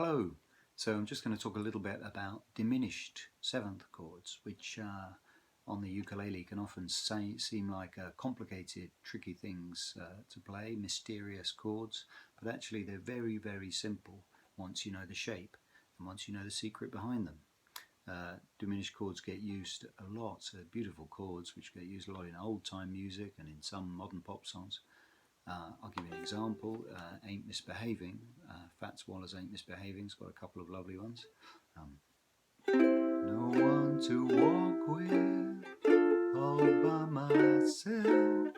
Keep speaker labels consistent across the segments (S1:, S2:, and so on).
S1: Hello, so I'm just going to talk a little bit about diminished seventh chords, which on the ukulele can often seem like complicated, tricky things to play, mysterious chords, but actually they're very, very simple once you know the shape and once you know the secret behind them. Diminished chords get used a lot, beautiful chords which get used a lot in old-time music and in some modern pop songs. I'll give you an example. Ain't Misbehaving. Fats Waller's Ain't Misbehaving. It's got a couple of lovely ones. No one to walk with, all by myself.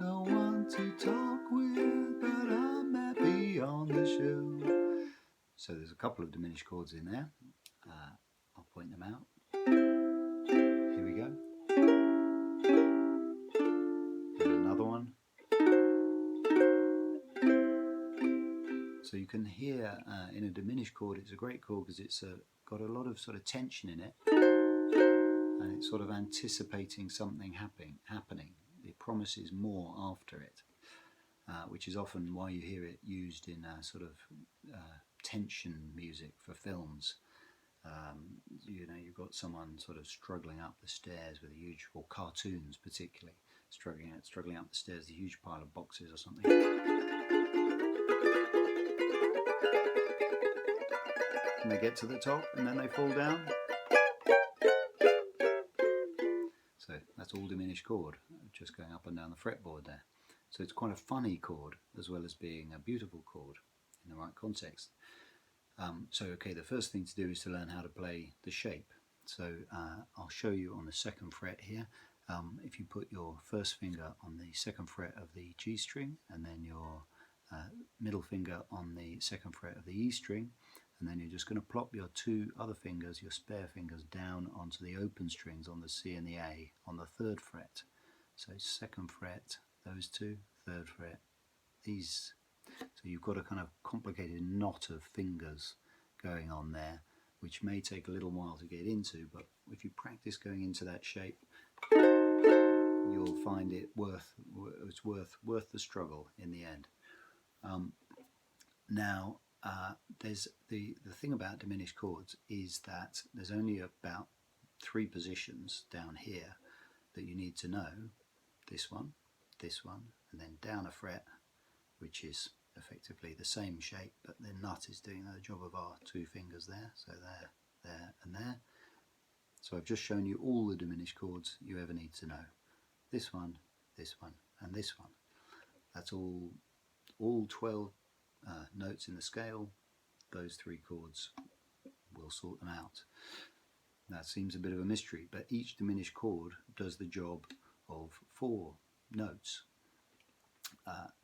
S1: No one to talk with, but I'm happy on the shelf. So there's a couple of diminished chords in there. I'll point them out. Here we go. And another one. So you can hear in a diminished chord, it's a great chord because it's got a lot of sort of tension in it, and it's sort of anticipating something happening. It promises more after it, which is often why you hear it used in sort of tension music for films. You know, you've got someone sort of struggling up the stairs with a huge, or cartoons particularly, struggling up the stairs with a huge pile of boxes or something. And they get to the top and then they fall down. So that's all diminished chord, just going up and down the fretboard there. So it's quite a funny chord as well as being a beautiful chord in the right context. Okay, the first thing to do is to learn how to play the shape. So I'll show you on the second fret here. If you put your first finger on the second fret of the G string and then your middle finger on the second fret of the E string, and then you're just going to plop your two other fingers, your spare fingers, down onto the open strings on the C and the A on the third fret. So second fret, those two, third fret, these. So you've got a kind of complicated knot of fingers going on there, which may take a little while to get into, but if you practice going into that shape, you'll find it's worth the struggle in the end. Now, there's the thing about diminished chords is that there's only about 3 positions down here that you need to know. This one, and then down a fret, which is effectively the same shape, but the nut is doing the job of our 2 fingers there. So there, there, and there. So I've just shown you all the diminished chords you ever need to know. This one, and this one. That's all 12 notes in the scale. Those 3 chords will sort them out. That seems a bit of a mystery, but each diminished chord does the job of 4 notes.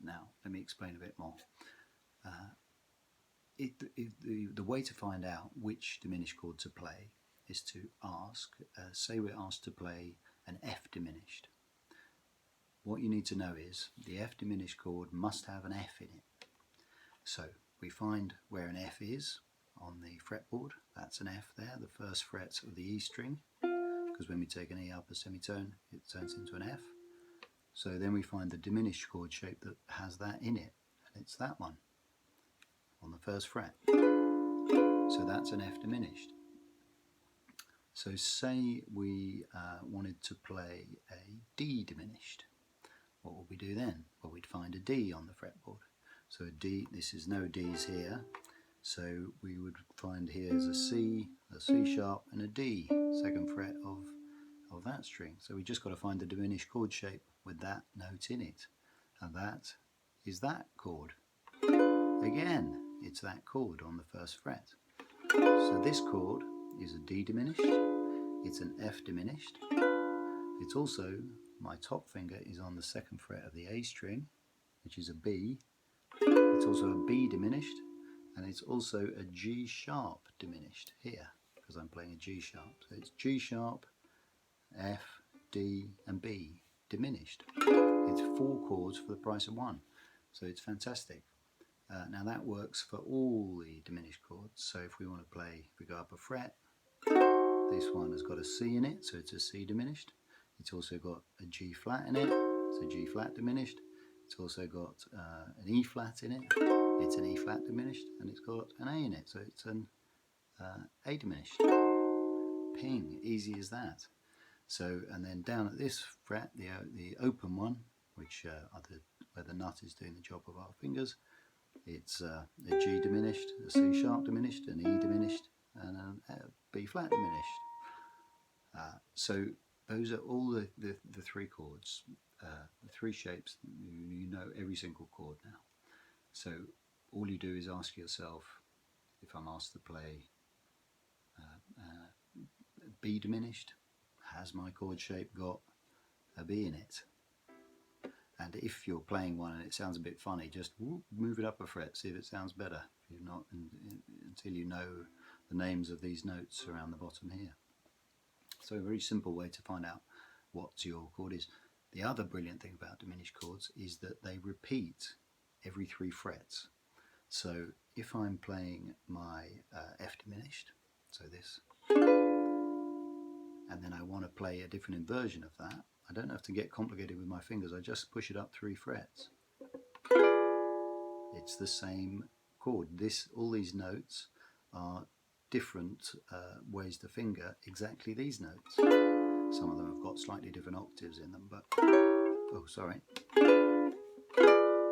S1: Now, let me explain a bit more. The way to find out which diminished chord to play is to ask, say we're asked to play an F diminished. What you need to know is the F diminished chord must have an F in it. So we find where an F is on the fretboard. That's an F there, the first fret of the E string, because when we take an E up a semitone, it turns into an F. So then we find the diminished chord shape that has that in it, and it's that one on the first fret. So that's an F diminished. So say we wanted to play a D diminished. What would we do then? Well, we'd find a D on the fretboard. So a D, this is no D's here, so we would find here is a C sharp and a D, second fret of that string. So we just got to find the diminished chord shape with that note in it, and that is that chord. Again, it's that chord on the first fret. So this chord is a D diminished, it's an F diminished, it's also, my top finger is on the second fret of the A string, which is a B. It's also a B diminished, and it's also a G sharp diminished here, because I'm playing a G sharp. So it's G sharp, F, D, and B diminished. It's 4 chords for the price of 1. So it's fantastic. Now that works for all the diminished chords. So if we want to play, if we go up a fret, this one has got a C in it, so it's a C diminished. It's also got a G flat in it, it's a G flat diminished. It's also got an E flat in it, it's an E flat diminished and it's got an A in it, so it's an A diminished. Ping, easy as that. So, and then down at this fret, the open one, which where the nut is doing the job of our fingers, it's a G diminished, a C sharp diminished, an E diminished, and a B flat diminished. So those are all the three chords, the three shapes. You know every single chord now. So all you do is ask yourself, if I'm asked to play B diminished, has my chord shape got a B in it? And if you're playing one and it sounds a bit funny, just move it up a fret, see if it sounds better. If you're not, until you know the names of these notes around the bottom here. So a very simple way to find out what your chord is. The other brilliant thing about diminished chords is that they repeat every 3 frets. So if I'm playing my F diminished, so this, and then I want to play a different inversion of that, I don't have to get complicated with my fingers, I just push it up 3 frets. It's the same chord. All these notes are different ways to finger exactly these notes. Some of them have got slightly different octaves in them, but, oh sorry. And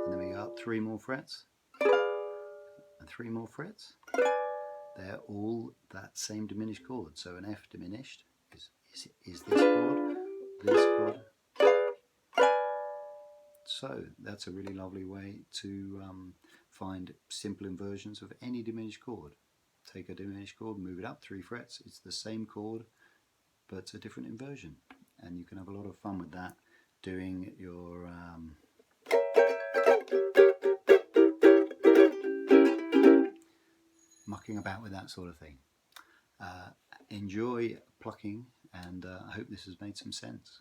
S1: then we go up 3 more frets, and 3 more frets. They're all that same diminished chord. So an F diminished is this chord, this chord. So that's a really lovely way to find simple inversions of any diminished chord. Take a diminished chord, move it up 3 frets, it's the same chord but a different inversion, and you can have a lot of fun with that, doing your mucking about with that sort of thing. Enjoy plucking, and I hope this has made some sense.